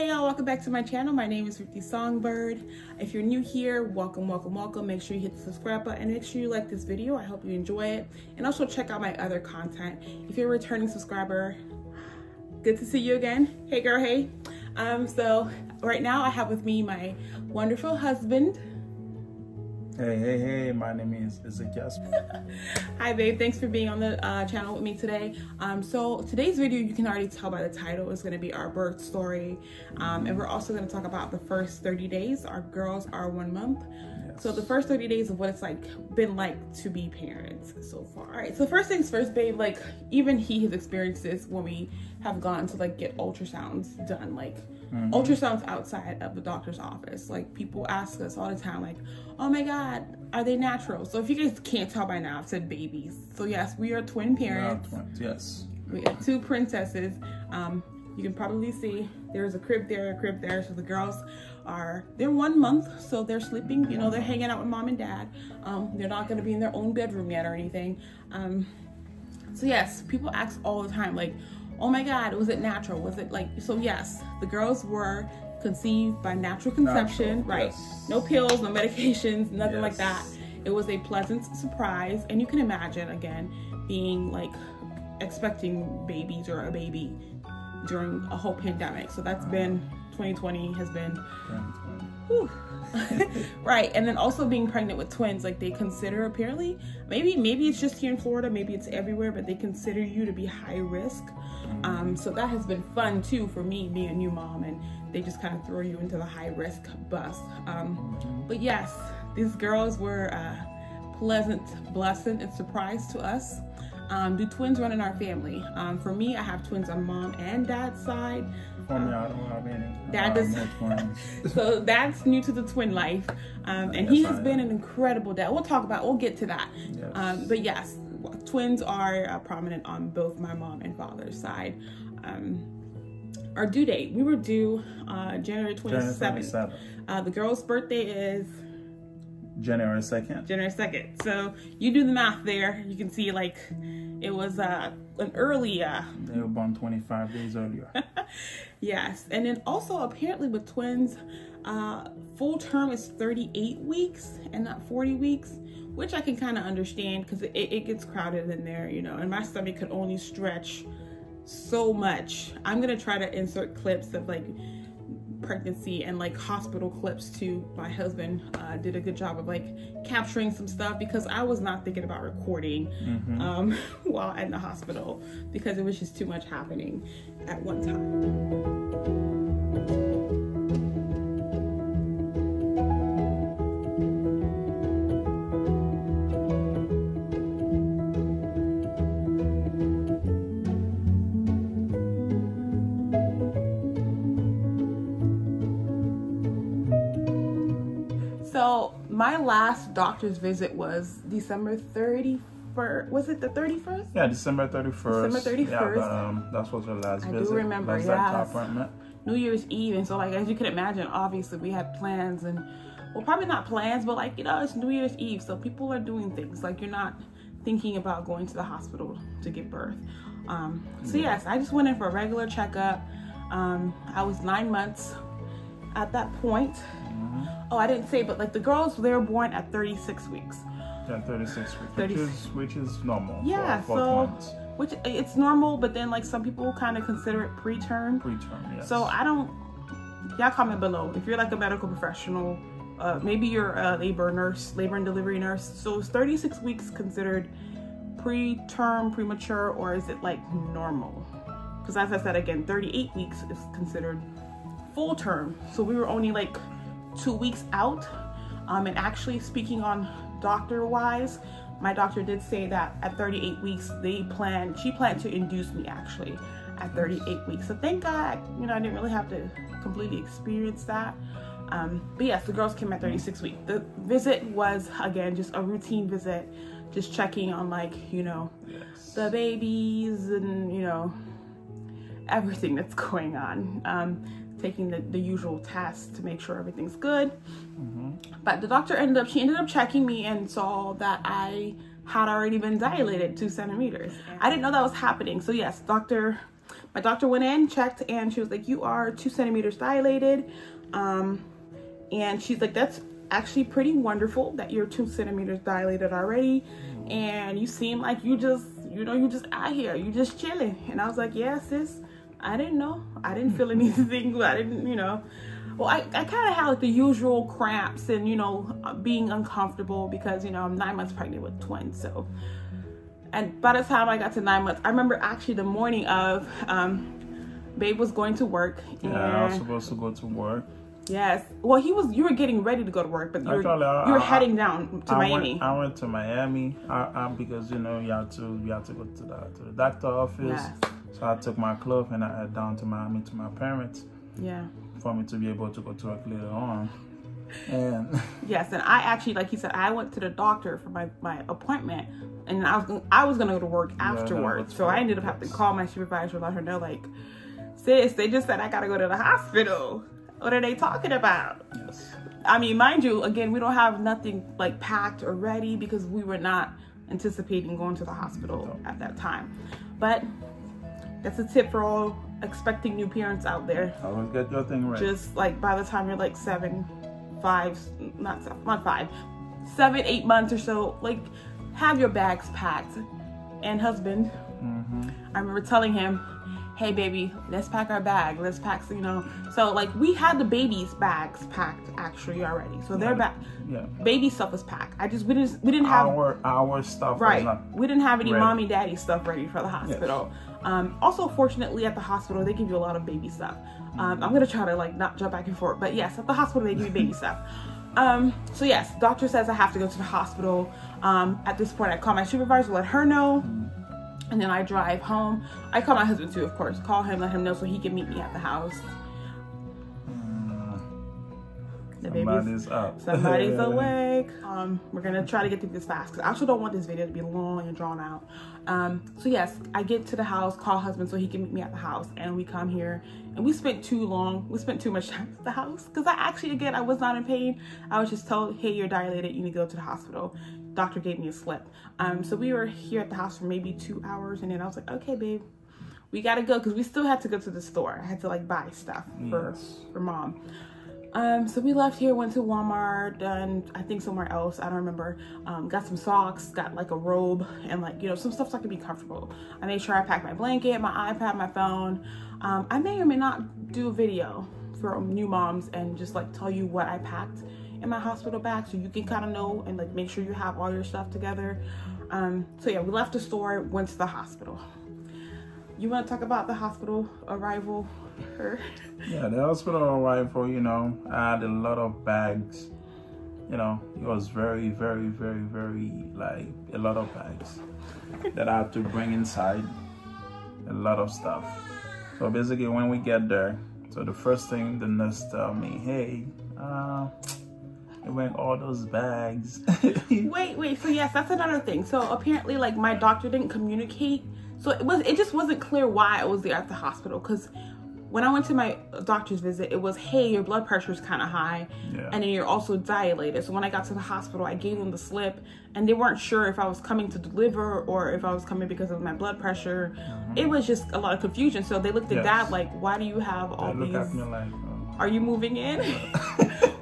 Hey y'all, welcome back to my channel. My name is Ruthie Songbird. If you're new here, welcome. Make sure you hit the subscribe button and make sure you like this video. I hope you enjoy it. And also check out my other content. If you're a returning subscriber, good to see you again. Hey girl, hey. So right now I have with me my wonderful husband. Hey, my name is Ezekiel. Hi babe, thanks for being on the channel with me today. So today's video, you can already tell by the title, is going to be our birth story. And we're also going to talk about the first 30 days. Our girls are 1 month. Yes. So the first 30 days of what it's been like to be parents so far. All right, so first things first, babe, even he has experienced this when we have gone to get ultrasounds done, ultrasounds outside of the doctor's office. People ask us all the time, oh my God, are they natural? So if you guys can't tell by now, I've said babies. So yes, we are twin parents. We are twins, yes. We have two princesses. You can probably see there's a crib there, a crib there. So the girls they're 1 month, so they're sleeping, they're hanging out with mom and dad. They're not gonna be in their own bedroom yet or anything. So yes, people ask all the time, oh my God, was it natural? Was it so yes, the girls were conceived by natural conception, right? Yes. No pills, no medications, nothing Yes. like that. It was a pleasant surprise. And you can imagine, again, being expecting babies or a baby during a whole pandemic. So that's been, 2020 has been, whew. Right. And then also being pregnant with twins, they consider, apparently, maybe it's just here in Florida, maybe it's everywhere, but they consider you to be high risk. So that has been fun too for me, being a new mom, and they just kind of throw you into the high risk bus. But yes, these girls were a pleasant blessing and surprise to us. Do twins run in our family? For me, I have twins on mom and dad's side. For me, I don't have any. Dad does. No twins. So that's new to the twin life. And yes, he has been an incredible dad. We'll get to that. Yes. But yes, twins are prominent on both my mom and father's side. Our due date, we were due January 27th. The girl's birthday is January 2nd. January 2nd. So you do the math there. You can see it was an early. They were born 25 days earlier. Yes. And then also apparently with twins, full term is 38 weeks and not 40 weeks, which I can kind of understand because it gets crowded in there, and my stomach could only stretch so much. I'm going to try to insert clips of pregnancy and hospital clips too. My husband did a good job of capturing some stuff because I was not thinking about recording while in the hospital because it was just too much happening at one time. So my last doctor's visit was December 31st. Was it the 31st? Yeah, December 31st. December 31st. Yeah, that was your last visit. I do remember, yes. Appointment. New Year's Eve. And so as you can imagine, obviously we had plans and, well, probably not plans, but it's New Year's Eve. So people are doing things. You're not thinking about going to the hospital to give birth. So yes, I just went in for a regular checkup. I was 9 months at that point. Oh, I didn't say, but the girls, they were born at 36 weeks. Yeah, 36 weeks, which is normal. Yeah, for so twins. which it's normal, but then some people kind of consider it preterm. Preterm, yes. So y'all comment below if you're a medical professional, maybe you're a labor and delivery nurse. So is 36 weeks considered preterm, premature, or is it normal? Because as I said again, 38 weeks is considered full term. So we were only 2 weeks out. And actually, speaking on doctor wise, my doctor did say that at 38 weeks she planned to induce me actually at 38 weeks. So thank God, I didn't really have to completely experience that. But yes, the girls came at 36 weeks. The visit was again just a routine visit, just checking on yes. the babies and everything that's going on. Taking the usual tests to make sure everything's good. But the doctor ended up checking me and saw that I had already been dilated 2 centimeters. I didn't know that was happening. So yes, my doctor went in, checked, and she was like, you are 2 centimeters dilated. And she's like, that's actually pretty wonderful that you're 2 centimeters dilated already. And you seem like you just out here, you just chilling. And I was like, yeah, sis, I didn't know. I didn't feel anything. I didn't, well, I kind of had like the usual cramps and, being uncomfortable because, I'm 9 months pregnant with twins. So, and by the time I got to 9 months, I remember actually the morning of, babe was going to work. Yeah, I was supposed to go to work. Yes. Well, you were getting ready to go to work, but you were heading down to Miami. I went to Miami because, you have to go to the doctor office. Yes. So I took my clothes and I head down to Miami to my parents. Yeah. For me to be able to go to work later on. And yes, and I actually, like you said, I went to the doctor for my appointment, and I was gonna go to work afterwards. So I ended up having to call my supervisor, let her know, like, sis, they just said I gotta go to the hospital. What are they talking about? Yes. I mean, mind you, again, we don't have nothing like packed or ready because we were not anticipating going to the hospital at that time. But that's a tip for all expecting new parents out there. Always get your thing ready. Just like by the time you're like 7, 8 months or so, like have your bags packed. And husband, I remember telling him, hey baby, let's pack our bag. Let's pack, So like we had the baby's bags packed actually already. So their baby stuff was packed. We didn't have our stuff. Right. We didn't have any mommy daddy stuff ready for the hospital. Yes. Also, fortunately, at the hospital they give you a lot of baby stuff. I'm gonna try to like not jump back and forth, but yes, at the hospital they give you baby stuff. So yes, doctor says I have to go to the hospital. At this point, I call my supervisor, let her know. And then I drive home. I call my husband too, of course. Call him, let him know so he can meet me at the house. Somebody's up. Somebody's awake. We're gonna try to get through this fast because I also don't want this video to be long and drawn out. So yes, I get to the house, call husband so he can meet me at the house, and we come here. And we spent too much time at the house because I was not in pain. I was just told, hey, you're dilated, you need to go to the hospital. Doctor gave me a slip. So we were here at the house for maybe 2 hours, and then I was like, okay, babe, we gotta go because we still had to go to the store. I had to like buy stuff for mom. So we left here, went to Walmart, and I think somewhere else, I don't remember. Got some socks, got like a robe, and like, some stuff so I could be comfortable. I made sure I packed my blanket, my iPad, my phone. I may or may not do a video for new moms and just like tell you what I packed in my hospital bag so you can kind of know and like make sure you have all your stuff together. So yeah, we left the store, went to the hospital. You want to talk about the hospital arrival? Yeah, the hospital arrival, I had a lot of bags. It was very, very, very, very, like a lot of bags that I had to bring inside. A lot of stuff. So basically when we get there, so the first thing the nurse tell me, hey, you bring all those bags. wait, so yes, that's another thing. So apparently like my doctor didn't communicate. So it just wasn't clear why I was there at the hospital, because when I went to my doctor's visit, it was, hey, your blood pressure is kind of high, and then you're also dilated. So when I got to the hospital, I gave them the slip, and they weren't sure if I was coming to deliver or if I was coming because of my blood pressure. It was just a lot of confusion. So they looked at Dad like, why do you have all these? Look at me like, are you moving in?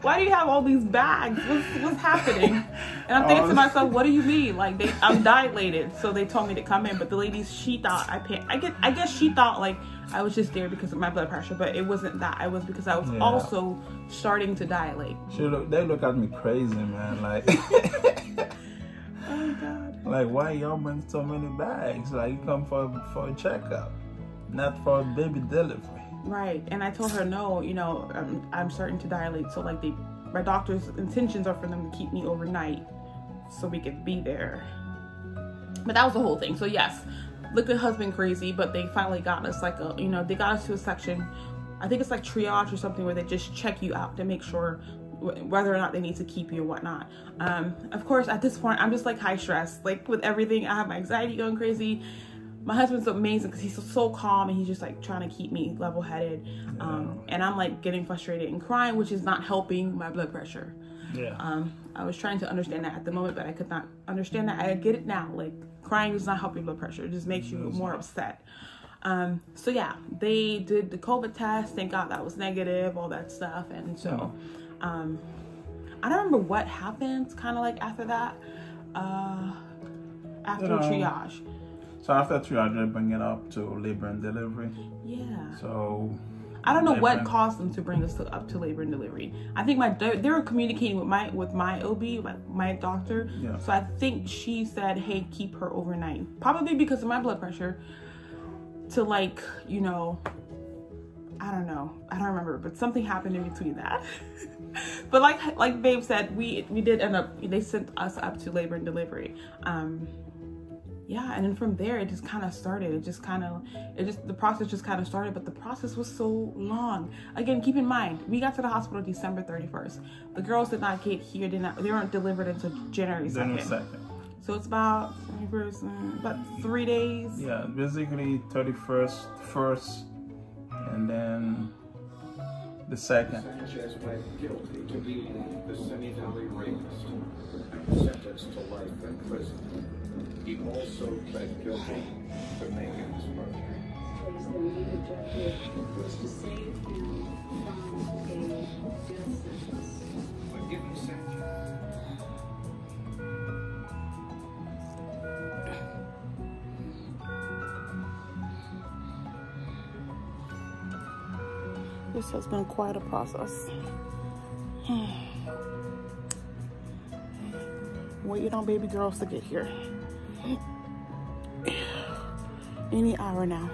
Why do you have all these bags? What's happening? And I'm thinking to myself, what do you mean? Like I'm dilated, so they told me to come in. But the lady, she thought I guess she thought like I was just there because of my blood pressure, but it wasn't that. It was because I was also starting to dilate. They look at me crazy, man. Like, oh God. Like, why y'all bring so many bags? Like, you come for a checkup, not for a baby delivery. Right, and I told her, no, I'm starting to dilate, so like my doctor's intentions are for them to keep me overnight so we could be there. But that was the whole thing. So yes, looked at husband crazy, but they finally got us like they got us to a section, I think it's like triage or something, where they just check you out to make sure whether or not they need to keep you or whatnot. Of course, at this point, I'm just like high stress, like with everything. I have my anxiety going crazy. My husband's amazing because he's so calm and he's just like trying to keep me level-headed. And I'm like getting frustrated and crying, which is not helping my blood pressure. I was trying to understand that at the moment, but I could not understand that. I get it now. Like, crying does not help your blood pressure. It just makes you more upset. So yeah, they did the COVID test. Thank God that was negative, all that stuff. And so, I don't remember what happened kind of like after that, after triage. So after triage, they bring it up to labor and delivery. Yeah. So I don't know what caused them to bring us up to labor and delivery. I think they were communicating with my OB, my doctor. Yeah. So I think she said, hey, keep her overnight. Probably because of my blood pressure. To like, you know, I don't know. I don't remember, but something happened in between that. But like Babe said, we did end up, they sent us up to labor and delivery. Yeah, and then from there it just kind of started. The process just kind of started, but the process was so long. Again, keep in mind, we got to the hospital December 31st. The girls did not get here, they weren't delivered until January 2nd. So it's about 3 days. Yeah, basically 31st, 1st, and then the 2nd. Sanchez pled guilty to being the Simi Valley rapist and sentenced to life in prison. He also pled guilty to Megan's murder. The immediate objective was to save him from a death sentence. But given Sanchez. This has been quite a process. Waiting on baby girls to get here. Any hour now.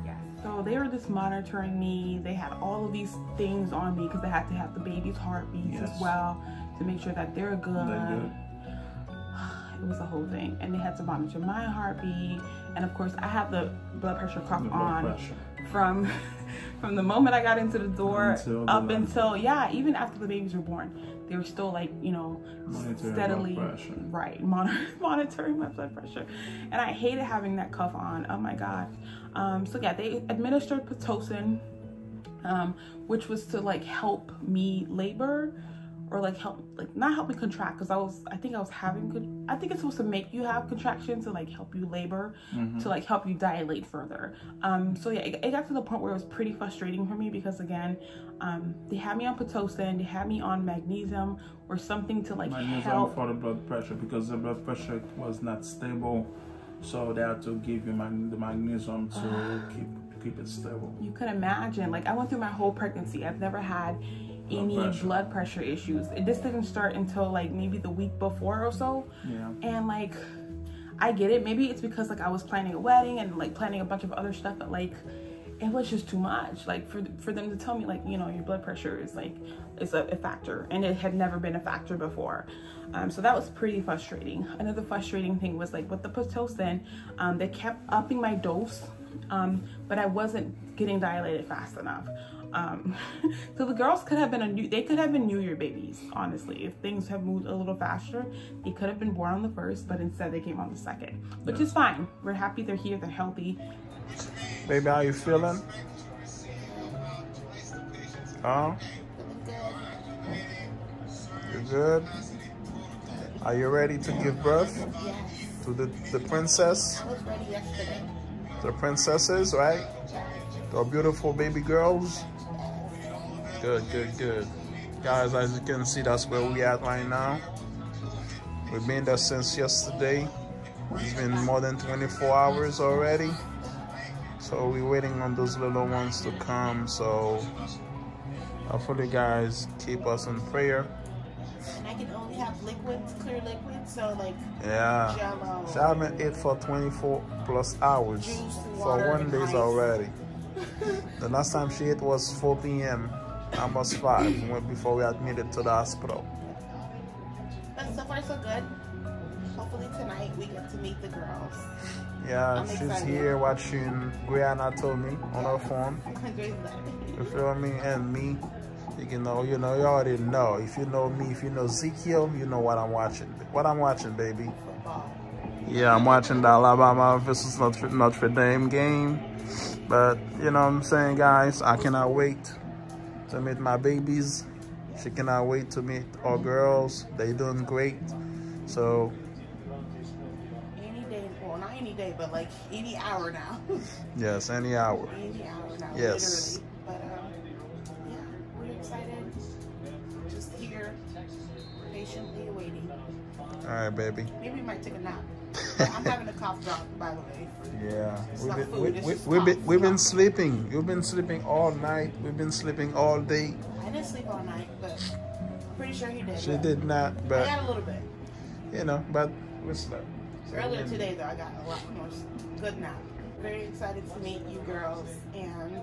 Yeah. So they were just monitoring me. They had all of these things on me because they had to have the baby's heartbeats as well to make sure that they're good. It was a whole thing, and they had to monitor my heartbeat, and of course I had the blood pressure cuff on from the moment I got into the door until even after the babies were born. They were still like, you know, steadily monitoring my blood pressure, and I hated having that cuff on. Oh my god. So yeah, they administered Pitocin, which was to like help me labor, or like not help me contract, because I think it's supposed to make you have contractions to like help you labor, to like help you dilate further. So yeah, it got to the point where it was pretty frustrating for me because again, they had me on Pitocin, they had me on magnesium or something to like help for the blood pressure, because the blood pressure was not stable, so they had to give you the magnesium to keep it stable. You could imagine, like I went through my whole pregnancy, I've never had any blood pressure issues. This didn't start until like maybe the week before or so. Yeah. And like, I get it. Maybe it's because like I was planning a wedding and like planning a bunch of other stuff, but like it was just too much. Like for them to tell me like, you know, your blood pressure is a factor, and it had never been a factor before. So that was pretty frustrating. Another frustrating thing was like with the Pitocin, they kept upping my dose, but I wasn't getting dilated fast enough. So the girls could have been they could have been New Year babies, honestly. If things have moved a little faster, they could have been born on the 1st, but instead they came on the 2nd, which is fine. We're happy they're here, they're healthy. Baby, how you feeling? You good? Are you ready to give birth? Yes. To the princess? I was ready yesterday. The princesses, right? The beautiful baby girls. Good. Guys, as you can see, that's where we at right now. We've been there since yesterday. It's been more than 24 hours already. So we're waiting on those little ones to come. So hopefully, guys, keep us in prayer. And I can only have liquids, clear liquids, so like Jello. So I haven't ate for 24 plus hours. Juice, for water, 1 day already. The last time she ate was 4 p.m. almost 5 before we admitted to the hospital. But so far so good. Hopefully tonight we get to meet the girls. Yeah, she's here watching Grey Anatomy on her phone. You feel me? And me, you already know. If you know me, if you know Ezekiel, you know what I'm watching. What I'm watching, baby. Football. Yeah, I'm watching the Alabama versus Notre Dame game. But, you know what I'm saying, guys? I cannot wait to meet my babies. She cannot wait to meet our girls. They doing great. So... any day. Well, not any day, but like any hour now. Yes, any hour. Any hour now, Yes. literally. But yeah, we're excited. Just here, patiently waiting. All right, baby. Maybe we might take a nap. But I'm having a cough drop, by the way. Yeah, It's not food, it's just we've cough. been sleeping. You've been sleeping all night. We've been sleeping all day. I didn't sleep all night, but I'm pretty sure he did. She but did not, I but got a little bit. you know, but we slept. Earlier today, though, I got a lot more good nap. Very excited to meet you girls, and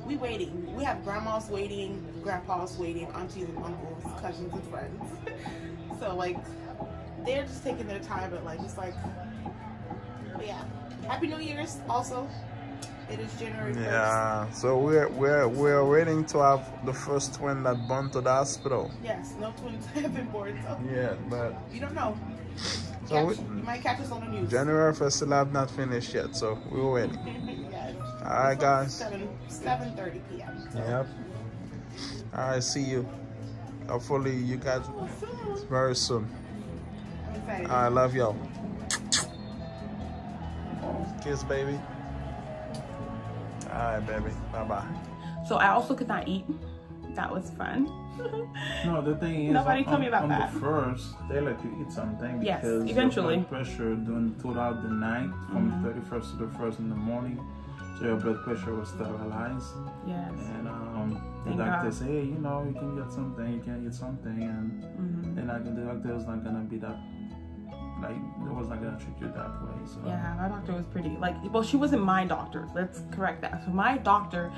we waiting. We have grandmas waiting, grandpas waiting, aunties and uncles, cousins and friends. So like, they're just taking their time, but like, just like, but yeah. Happy New Year's also. It is January 1st. Yeah, so we're waiting to have the first twin that born to the hospital. Yes, no twins have been born, so Yeah, but you don't know. so You might catch us on the news. January 1st still have not finished yet, so we're waiting. Yes. All right, guys. 7:30 p.m. So. Yep. All right, see you. Hopefully you guys very soon. I'm excited. I love y'all. Kiss, baby. All right, baby. Bye-bye. So I also could not eat. That was fun. No, the thing is, Nobody told me about on that. the first, they let you eat something Yes, because eventually. your blood pressure throughout the night, from the 31st to the 1st in the morning, so your blood pressure was stabilized. Yes. And the Thank doctor God. said, hey, you know, you can get something, you can eat something, and then the doctor was not gonna be that, like, it was not gonna treat you that way. So Yeah, my doctor was pretty, like, well, she wasn't my doctor. Let's correct that. So my doctor,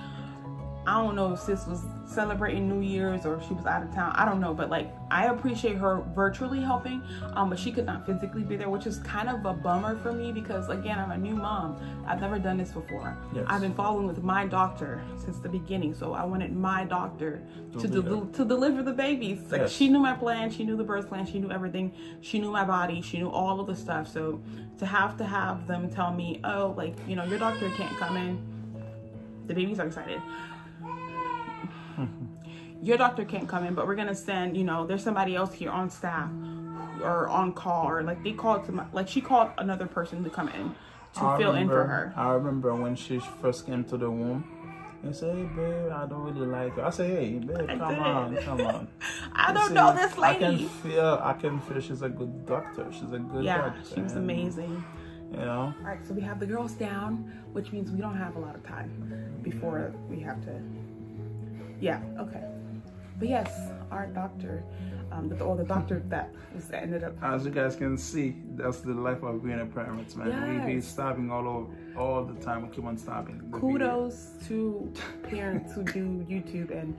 I don't know if sis was celebrating New Year's or she was out of town. I don't know, but like, I appreciate her virtually helping, but she could not physically be there, which is kind of a bummer for me because, again, I'm a new mom. I've never done this before. Yes. I've been following with my doctor since the beginning, so I wanted my doctor to be there. to deliver the babies. Like, Yes. she knew my plan, she knew the birth plan, she knew everything, she knew my body, she knew all of the stuff. So to have them tell me, oh, like, you know, your doctor can't come in, the babies are excited. Your doctor can't come in, but we're gonna send, you know, there's somebody else here on staff or on call, or like they called she called another person to come in to fill in for her. I remember when she first came to the womb and said, hey, babe, I don't really like her. I said, hey, babe, come on. I don't See, know this I can lady. feel she's a good doctor. She's a good Yeah, doctor. she was and, amazing. You know? All right, so we have the girls down, which means we don't have a lot of time before we have to, yeah, okay. But yes, our doctor, the doctor that was ended up. As you guys can see, that's the life of being a parent, man. We be Yes. stopping all the time. We keep on stopping. the video. Kudos to parents who do YouTube and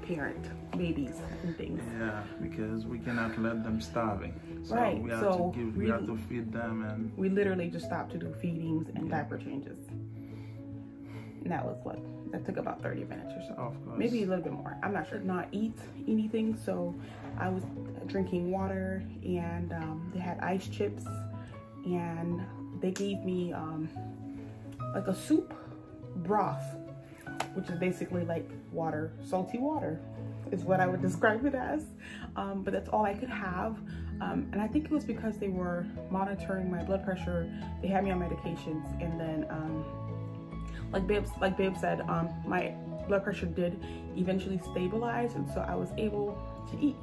parent babies and things. Yeah, because we cannot let them starving. So Right, we have so to we have to feed them and We literally just stopped to do feedings and diaper changes. And that was what? That took about 30 minutes or so. Of course. Maybe a little bit more. I'm not sure. Not eat anything. So I was drinking water, and they had ice chips, and they gave me like a soup broth, which is basically like water, salty water is what I would describe it as. But that's all I could have. And I think it was because they were monitoring my blood pressure. They had me on medications, and then like Babe said, my blood pressure did eventually stabilize, and so I was able to eat.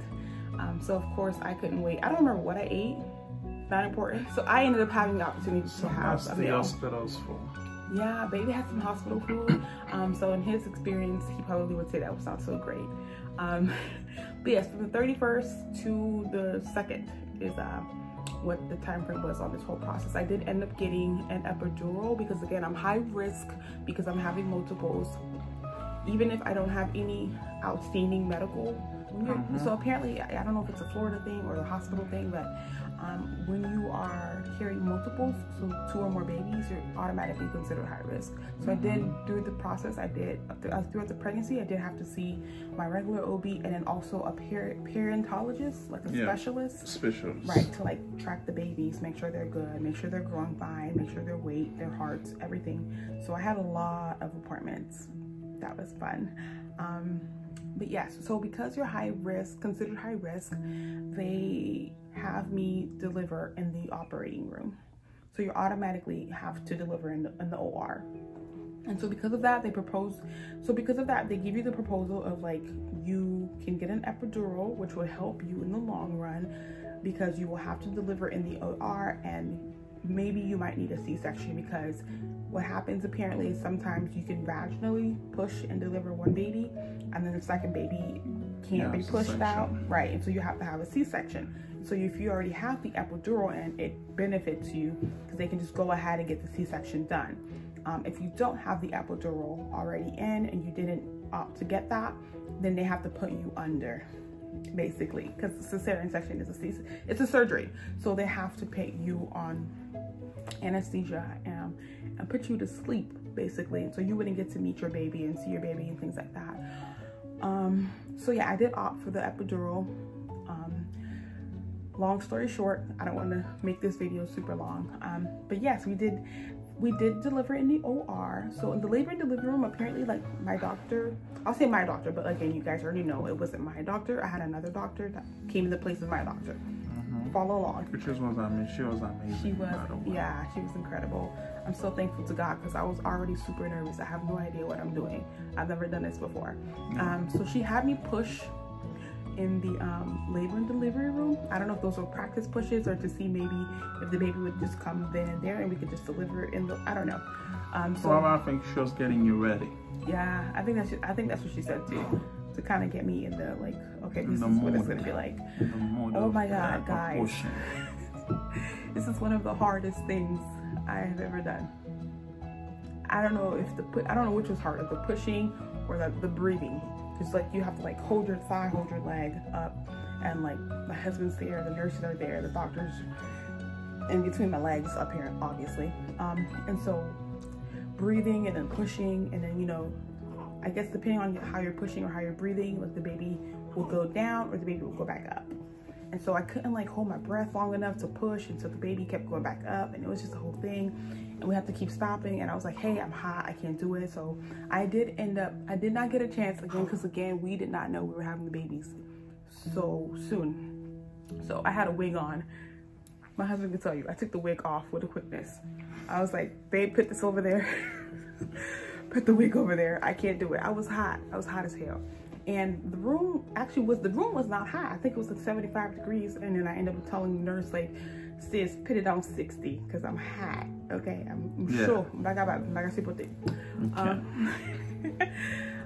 So of course I couldn't wait. I don't remember what I ate. Not important. So I ended up having the opportunity to have a the meal. hospitals for. Yeah, Baby had some hospital food. So in his experience, he probably would say that was not so great. But yes, from the 31st to the 2nd is what the time frame was on this whole process. I did end up getting an epidural because, again, I'm high risk because I'm having multiples. Even if I don't have any outstanding medical. So apparently, I don't know if it's a Florida thing or a hospital thing, but when you are carrying multiples, so 2 or more babies, you're automatically considered high risk. So I did, through the process, throughout the pregnancy, I did have to see my regular OB and then also a parentologist, like a specialist. Right, to like track the babies, make sure they're good, make sure they're growing fine, make sure their weight, their hearts, everything. So I had a lot of appointments. That was fun. But yes, so because you're high risk, considered high risk, they have me deliver in the operating room. So So you automatically have to deliver in the OR. And so because of that, they give you the proposal of like, you can get an epidural, which will help you in the long run, because you will have to deliver in the OR, and maybe you might need a C-section, because what happens apparently is sometimes you can vaginally push and deliver one baby, and then the second baby can't be pushed out, right? And so you have to have a C-section. So if you already have the epidural, and it benefits you because they can just go ahead and get the C-section done. If you don't have the epidural already in and you didn't opt to get that, then they have to put you under, basically, because cesarean section is it's a surgery. So they have to put you on anesthesia and put you to sleep, basically, so you wouldn't get to meet your baby and see your baby and things like that. So yeah, I did opt for the epidural. Long story short, I don't want to make this video super long, but yes, we did deliver in the OR. So in the labor and delivery room, apparently, like, my doctor, I'll say my doctor, but again, you guys already know it wasn't my doctor. I had another doctor that came in the place of my doctor. Follow along. She was amazing. She was incredible. I'm so thankful to God, because I was already super nervous. I have no idea what I'm doing. I've never done this before. So she had me push in the labor and delivery room. I don't know if those were practice pushes or to see maybe if the baby would just come then and there and we could just deliver in the, I don't know. So I think she was getting you ready. Yeah, I think that's what she said too, to kind of get me in the, like, okay, this is what it's gonna be like. Oh my God, guys, this is one of the hardest things I have ever done. I don't know which was harder, the pushing or the breathing. It's like you have to, like, hold your thigh, hold your leg up, and, like, my husband's there, the nurses are there, the doctors in between my legs up here, obviously. And so breathing and then pushing, and then, you know, I guess depending on how you're pushing or how you're breathing, like, the baby will go down or the baby will go back up. And so I couldn't, like, hold my breath long enough to push, and so the baby kept going back up, and it was just a whole thing. And we had to keep stopping, and I was like, hey, I'm hot, I can't do it. So I did not get a chance again, because again, we did not know we were having the babies so soon. So I had a wig on. My husband can tell you, I took the wig off with a quickness. I was like, babe, put this over there. Put the wig over there. I can't do it. I was hot as hell. And the room was not hot. I think it was like 75 degrees. And then I ended up telling the nurse, like, sis, put it on 60 because I'm hot. Okay, I'm sure.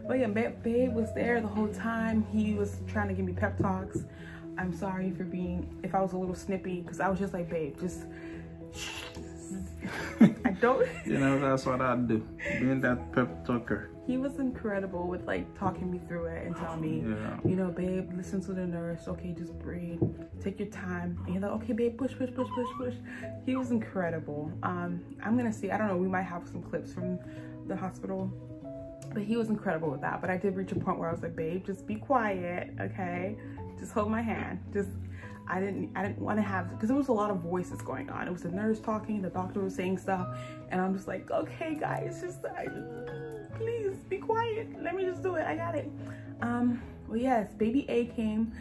But yeah, babe was there the whole time. He was trying to give me pep talks. I'm sorry for if I was a little snippy, because I was just like, babe, just I don't. You know, that's what I do. Being that pep talker. He was incredible with, like, talking me through it and telling me, you know, babe, listen to the nurse. Okay, just breathe. Take your time. And you're like, okay, babe, push, push, push, push, push. He was incredible. I'm gonna see. I don't know. We might have some clips from the hospital, but he was incredible with that. But I did reach a point where I was like, babe, just be quiet, okay? Just hold my hand. I didn't want to have, because there was a lot of voices going on. It was the nurse talking, the doctor was saying stuff, and I'm just like, okay, guys, just please be quiet. Let me just do it. I got it. Well, yes, baby A came.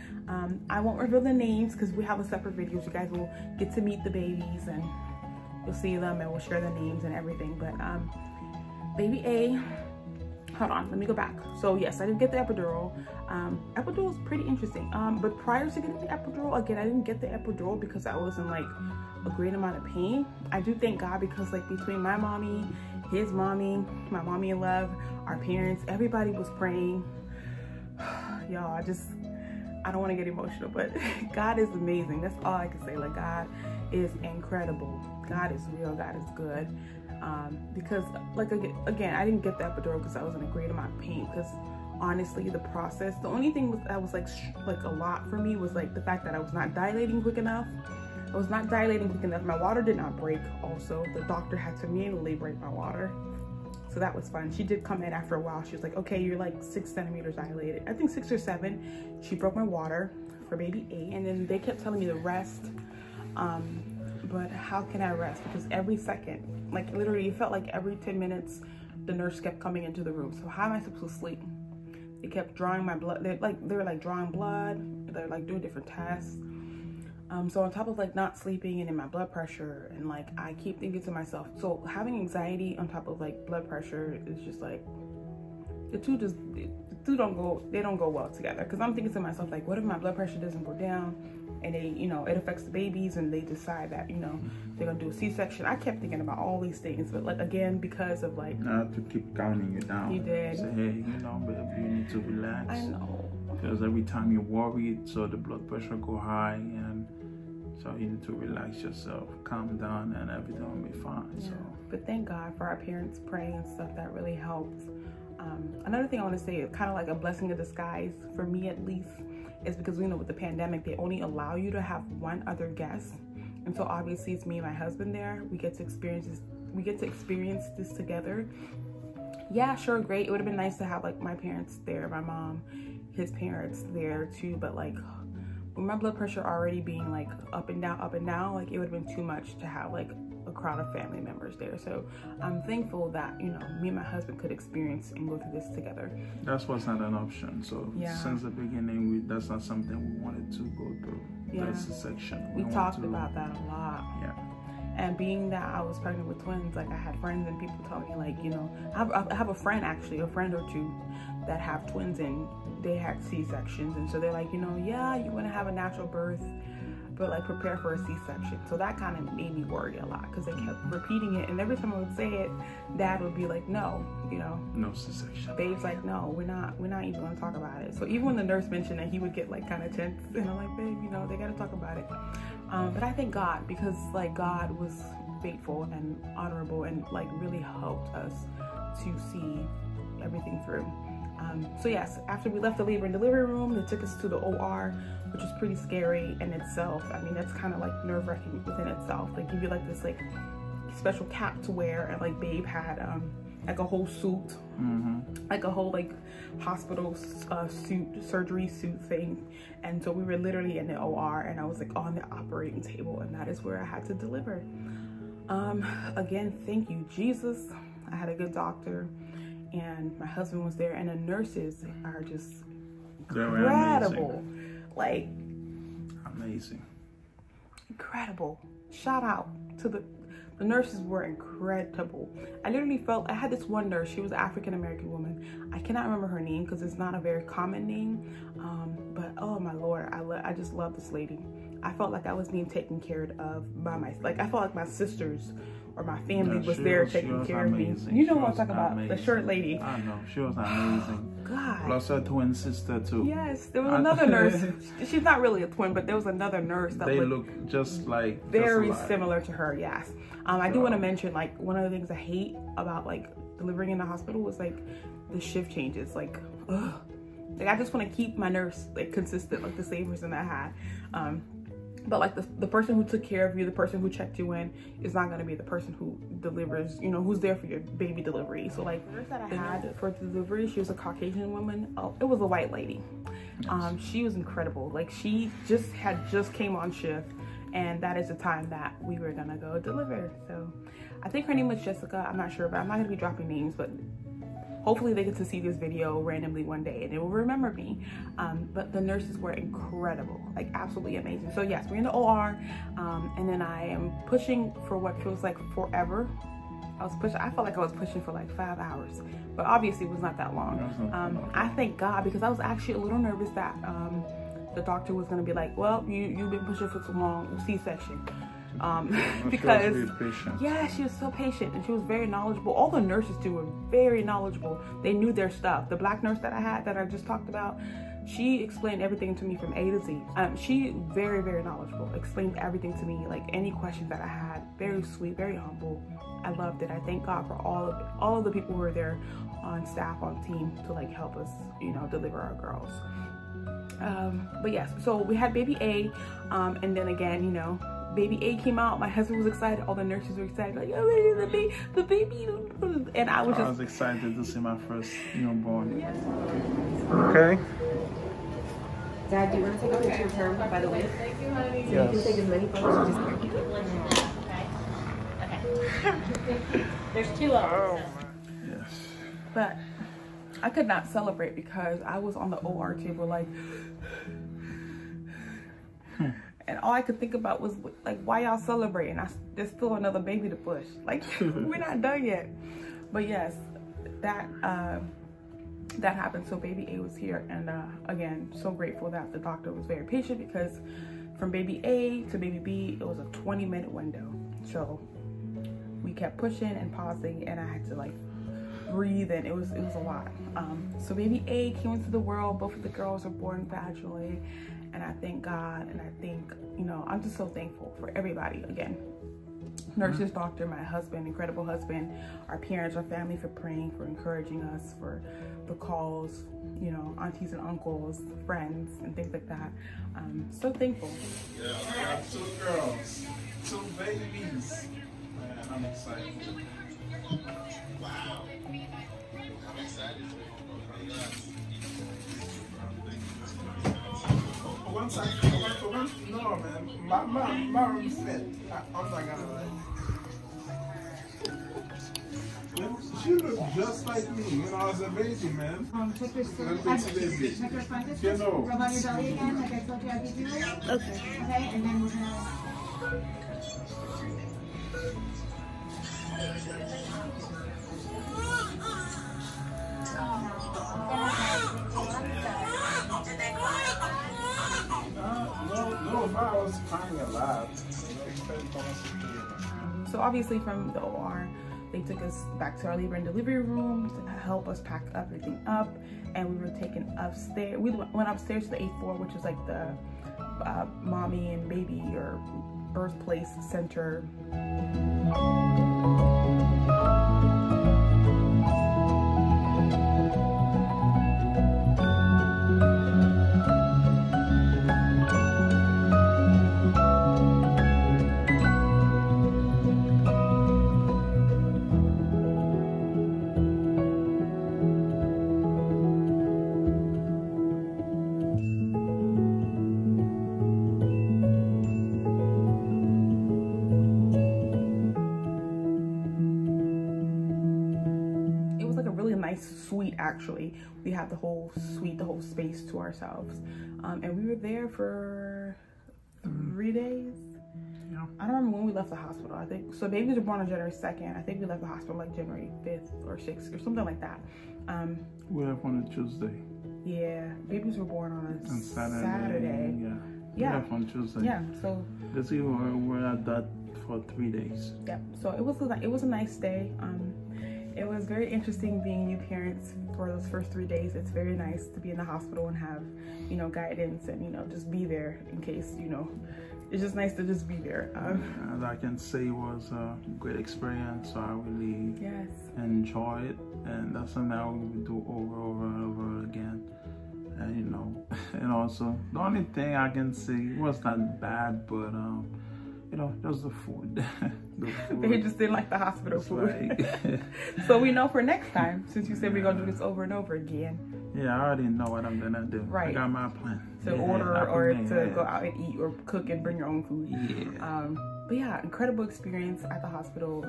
I won't reveal the names because we have a separate video. You guys will get to meet the babies and you'll see them, and we'll share the names and everything. But baby A, hold on, let me go back. So yes, I did get the epidural. Epidural is pretty interesting. But prior to getting the epidural, again, I didn't get the epidural because I was in, like, a great amount of pain. I do thank God, because, like, between my mommy, his mommy, my mommy in love, our parents, everybody was praying. Y'all, I don't want to get emotional, but God is amazing. That's all I can say. Like, God is incredible. God is real. God is good. Because, like, again, I didn't get the epidural because I was in a great amount of pain. Because honestly, the process, the only thing that was like a lot for me was, like, the fact that I was not dilating quick enough. I was not dilating quick enough. My water did not break. Also, the doctor had to manually break my water, so that was fun. She did come in after a while. She was like, okay, you're like 6 centimeters dilated. I think 6 or 7. She broke my water for baby A, and then they kept telling me to rest. But how can I rest? Because every second, like, literally, it felt like every 10 minutes, the nurse kept coming into the room. So how am I supposed to sleep? They kept drawing my blood. They were like drawing blood. They're like doing different tests. So on top of like not sleeping and in my blood pressure, and like I keep thinking to myself, so having anxiety on top of like blood pressure is just like the two don't go well together. Because I'm thinking to myself, like, what if my blood pressure doesn't go down and they, you know, it affects the babies and they decide that, you know, they're gonna do a C-section. I kept thinking about all these things, but like again, because of like, not to keep counting you down. He did. Say, hey, you know, baby, you need to relax. I know. Because every time you're worried, so the blood pressure go high, and so you need to relax yourself, calm down, and everything will be fine. Yeah. So, but thank God for our parents praying and stuff. That really helps. Another thing I want to say, kind of like a blessing in disguise for me at least, is because we know with the pandemic they only allow you to have one other guest, and so obviously it's me and my husband there. We get to experience this together. Yeah, sure, great. It would have been nice to have like my parents there, my mom, his parents there too, but like with my blood pressure already being like up and down, like it would have been too much to have like a crowd of family members there. So I'm thankful that, you know, me and my husband could experience and go through this together. that was not an option. So Yeah. since the beginning, that's not something we wanted to go through. Yeah. That's the section. We talked about that a lot. Yeah. And being that I was pregnant with twins, like I had friends and people telling me like, you know, I have a friend actually, a friend or two that have twins and they had C-sections. And so they're like, you know, yeah, you want to have a natural birth, but like prepare for a C-section. So that kind of made me worry a lot because they kept repeating it. And every time I would say it, Dad would be like, no, you know. No C-section. Babe's like, no, we're not even going to talk about it. So even when the nurse mentioned it, he would get like kind of tense. And I'm like, babe, you know, they got to talk about it. But I thank God because like God was faithful and honorable and like really helped us to see everything through. So yes, after we left the labor and delivery room, they took us to the OR, which was pretty scary in itself. I mean, that's kind of like nerve-wracking within itself. They give you like this like special cap to wear, and like Babe had like a whole suit, like a whole like hospital suit, surgery suit thing. And so we were literally in the OR, and I was like on the operating table, and that is where I had to deliver. Again, thank you, Jesus. I had a good doctor, and my husband was there, and the nurses are just incredible. Like amazing. Incredible. Shout out to the nurses were incredible. I literally felt, I had this one nurse, she was an African-American woman. I cannot remember her name because it's not a very common name. But oh my Lord, I just love this lady. I felt like I was being taken care of by my, like I felt like my sisters or my family was there taking care of me. You know what I'm talking about, the short lady. I know, she was amazing. God. Plus her twin sister too. Yes, there was another nurse. She's not really a twin, but there was another nurse that they look just like very just similar to her. Yes. I do want to mention like one of the things I hate about like delivering in the hospital was like the shift changes. Like, ugh. Like I just want to keep my nurse like consistent, like the same person that I had. But like the person who took care of you, the person who checked you in, is not going to be the person who delivers, you know, who's there for your baby delivery. So like the nurse that I had for delivery, she was a Caucasian woman. Oh, it was a white lady. Yes. She was incredible. Like she just came on shift, and that is the time that we were going to go deliver. So I think her name was Jessica. I'm not sure, but I'm not going to be dropping names, but hopefully they get to see this video randomly one day and they will remember me. But the nurses were incredible, like absolutely amazing. So yes, we're in the OR, and then I am pushing for what feels like forever. I felt like I was pushing for like 5 hours, but obviously it was not that long. I thank God because I was actually a little nervous that the doctor was gonna be like, well, you've been pushing for too long, C-section. Because yeah, she was so patient and she was very knowledgeable. All the nurses too were very knowledgeable. They knew their stuff. The black nurse that I had, that I just talked about, she explained everything to me from A to Z. She very, very knowledgeable, explained everything to me, like any questions that I had. Very sweet, very humble. I loved it. I thank God for all of the people who were there on staff, on team to like help us, you know, deliver our girls. But yes, so we had baby A, and then again, you know, baby A came out. My husband was excited. All the nurses were excited. Like, oh, the baby. And I was excited to see my first newborn. Yes. Okay. Dad, do you want to take a picture of her by the way? Thank you, honey. So you can take as many photos as you just Okay. There's two of them. Yes. But I could not celebrate because I was on the OR table like, And all I could think about was like, why y'all celebrating? There's still another baby to push. Like, we're not done yet. But yes, that happened. So baby A was here, and again, so grateful that the doctor was very patient, because from baby A to baby B, it was a 20-minute window. So we kept pushing and pausing, and I had to like breathe, and it was a lot. So baby A came into the world. Both of the girls were born vaginally, and I thank God, and I think, you know, I'm just so thankful for everybody. Again, nurses, doctor, my husband, incredible husband, our parents, our family, for praying, for encouraging us, for the calls, you know, aunties and uncles, friends, and things like that. So thankful. Yeah, I got 2 girls, 2 babies. Man, I'm excited. Wow. I'm excited. Once I no man, my room fit. I'm not gonna lie. She looked just like me when I was a baby, man. Check your baby. check your frontis. You know. Rub on your belly again, like I told you I'd be doing. Okay. Okay, and then we're gonna. No, if I was crying a lot. So obviously from the OR, they took us back to our labor and delivery room to help us pack everything up, and we were taken upstairs. We went upstairs to the 8th floor, which is like the mommy and baby or birthplace center. Suite, actually. We had the whole suite, the whole space to ourselves, and we were there for 3 days. Yeah. I don't remember when we left the hospital. I think so. Babies were born on January 2nd. I think we left the hospital like January 5th or 6th or something like that. We left on a Tuesday. Yeah, babies were born on a Saturday. Yeah. We left on Tuesday. Yeah. So we were at that for 3 days. Yeah. So it was a nice day. It was very interesting being new parents for those first 3 days. It's very nice to be in the hospital and have, you know, guidance and, you know, just be there in case, you know, it's just nice to just be there. As I can say, it was a great experience. So I really enjoy it, and that's something I will do over and over again. And, you know, and also the only thing I can say was not bad, but you know, just the food. They just didn't like the hospital food. Like so we know for next time, since you said we're gonna do this over and over again. Yeah, I already know what I'm gonna do. Right. I got my plan. To order or to go out and eat or cook and bring your own food. Yeah. But yeah, incredible experience at the hospital.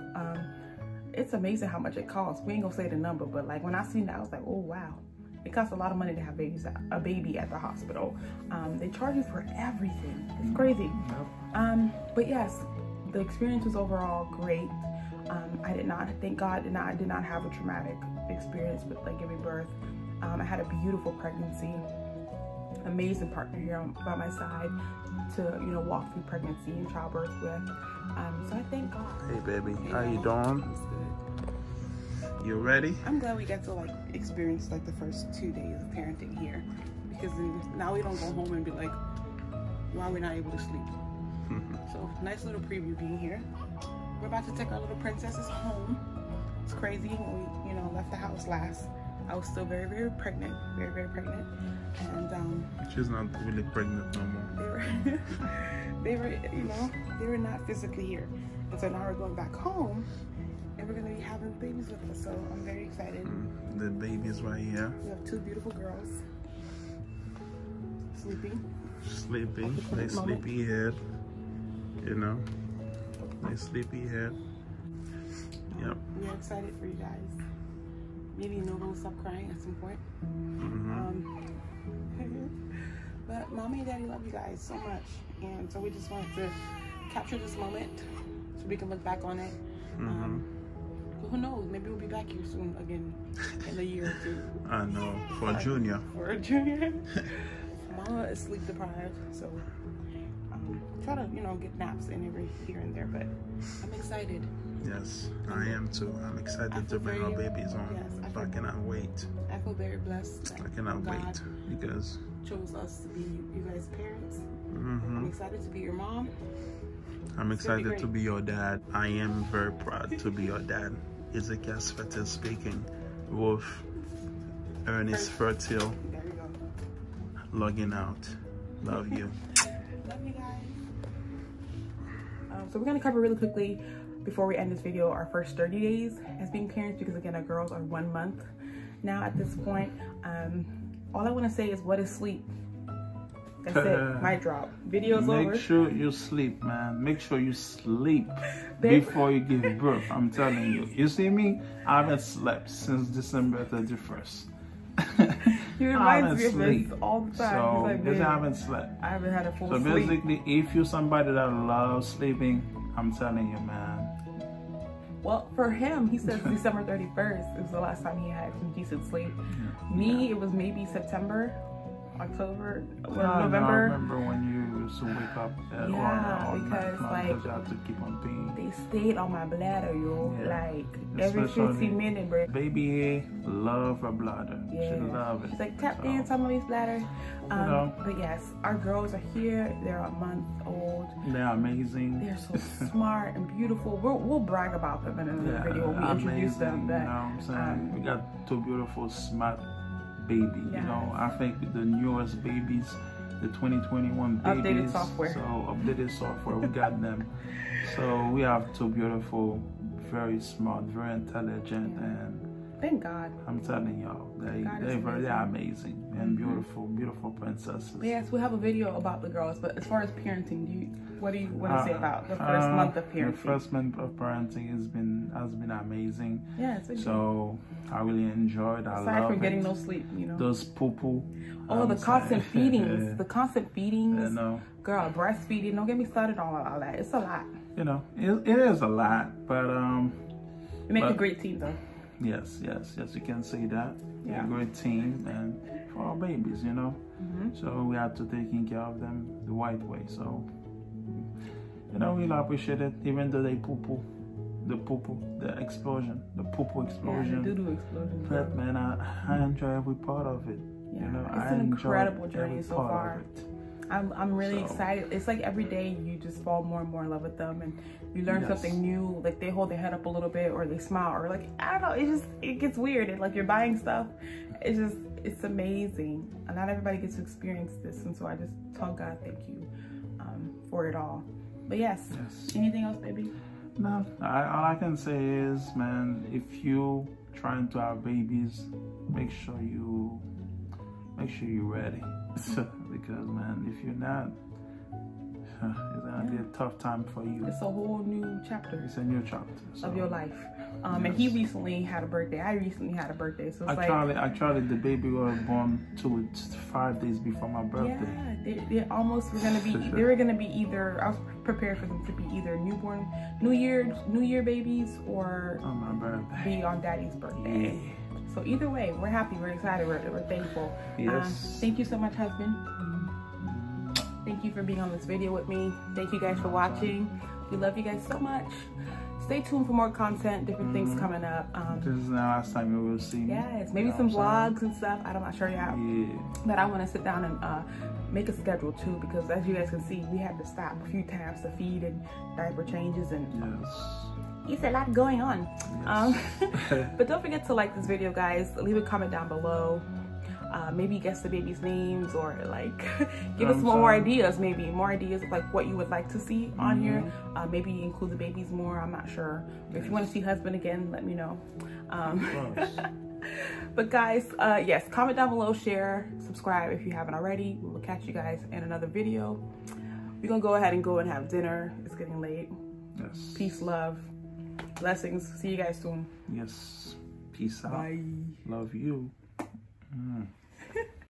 It's amazing how much it costs. We ain't gonna say the number, but like when I seen that, I was like, oh wow. It costs a lot of money to have a baby at the hospital. They charge you for everything. It's crazy. Yep. But yes, the experience was overall great. Thank God, I did not have a traumatic experience with like giving birth. I had a beautiful pregnancy. Amazing partner here by my side to, you know, walk through pregnancy and childbirth with. So I thank God. Hey baby, how you doing? You ready? I'm glad we got to like experience like the first 2 days of parenting here, because then now we don't go home and be like, why we're not able to sleep. So nice little preview being here. We're about to take our little princesses home. It's crazy. When we, you know, left the house last, I was still very, very pregnant, very pregnant, and she's not really pregnant no more. They were, you know, they were not physically here, and so now we're going back home. And we're gonna be having babies with us, so I'm very excited. The baby's right here. We have 2 beautiful girls. Sleeping. They sleepy head. You know, they sleepy head. Yep. We're excited for you guys. Maybe Nova will stop crying at some point. But Mommy and Daddy love you guys so much. And so we just wanted to capture this moment so we can look back on it. Who knows? Maybe we'll be back here soon again in a year or two. I know, for Junior. For a Junior. Mama is sleep deprived, so try to, you know, get naps in every here and there, but I'm excited. Yes, I am too. I'm excited to bring our babies home. Yes, I cannot wait. I feel very blessed. I cannot wait because chose us to be you guys' parents. I'm excited to be your mom. I'm excited to be your dad. I am very proud to be your dad. Ezekiel Svetel speaking. Wolf Ernest Fertile There you go. logging out. Love you. Love you guys. So we're gonna cover really quickly before we end this video our first 30 days as being parents, because again, our girls are 1 month now at this point. All I want to say is, what is sleep? That's it. Mic drop. Video's over. Make sure you sleep, man. Make sure you sleep before you give birth. I'm telling you. You see me? I haven't slept since December 31st. He reminds me of this all the time. So, He's like, because I haven't slept. I haven't had a full So sleep. basically, if you're somebody that loves sleeping, I'm telling you, man. Well, for him, he says December 31st is the last time he had some decent sleep. Me, it was maybe September, October, November. No, I remember when you used to wake up at all because like you have to keep on peeing. they stayed on my bladder, yo. Yeah. Like every 15 minutes, bro. Baby love her bladder. Yeah. She love it. She's like, tap dance on Mommy's bladder. But yes, our girls are here. They're a month old. They're amazing. They're so smart and beautiful. We'll brag about them in another video when we introduce them. But you know what I'm saying? We got two beautiful, smart babies. Yes. You know, I think the newest babies, the 2021 babies. Updated software. So updated software, we got them. So we have two beautiful, very smart, very intelligent, and thank God. I'm telling y'all, they're amazing and beautiful princesses. But yes, we have a video about the girls, but as far as parenting, what do you want to say about the first month of parenting? The first month of parenting has been amazing. Yeah, it's been so I really enjoyed. Aside from getting no sleep, you know. Those poo-poo. Oh, the constant feedings. The constant feedings. You know. Girl, breastfeeding. Don't get me started on all that. It's a lot. You know, it is a lot, but you make a great team, though. Yes, you can say that. Yeah. We're a great team, and for our babies, you know. So we have to taking care of them the right way. So, you know, we'll appreciate it, even though they poo-poo. The poo-poo, the explosion, the poo-poo explosion. Yeah, the doo-doo explosion. But man, I enjoy every part of it. Yeah, you know, it's an incredible journey so far. I'm really excited. It's like every day you just fall more and more in love with them, and you learn something new. Like they hold their head up a little bit, or they smile, or like I don't know. It gets weird. And like you're buying stuff. It's amazing. And not everybody gets to experience this, and so I just tell God thank you for it all. But yes. Anything else, baby? No, all I can say is, man, if you trying to have babies, make sure you're ready. Because man, if you're not, it's gonna be a tough time for you. It's a whole new chapter. It's a new chapter of your life. And he recently had a birthday. I recently had a birthday. So it's actually, the baby was born 5 days before my birthday. Yeah, they almost were gonna be. They were gonna be either. I was prepared for them to be either New Year babies, or on my birthday, be on Daddy's birthday. Yeah. So either way, we're happy. We're excited. We're thankful. Yes. Thank you so much, husband. Thank you for being on this video with me. Thank you guys for watching. We love you guys so much. Stay tuned for more content, different things coming up. This is the last time you will see me. Yes, maybe some vlogs and stuff. I'm not sure yet. Yeah. But I want to sit down and make a schedule too, because as you guys can see, we had to stop a few times to feed and diaper changes, and it's a lot going on. Yes. But don't forget to like this video, guys. Leave a comment down below. Maybe guess the baby's names, or like give us more ideas, maybe more ideas of like what you would like to see on here. Maybe include the babies more, I'm not sure. If you want to see husband again, let me know. But guys, yes, comment down below, share, subscribe if you haven't already. We will catch you guys in another video. We're gonna go ahead and have dinner. It's getting late. Yes. Peace, love, blessings. See you guys soon. Yes. Peace out. Bye. Love you.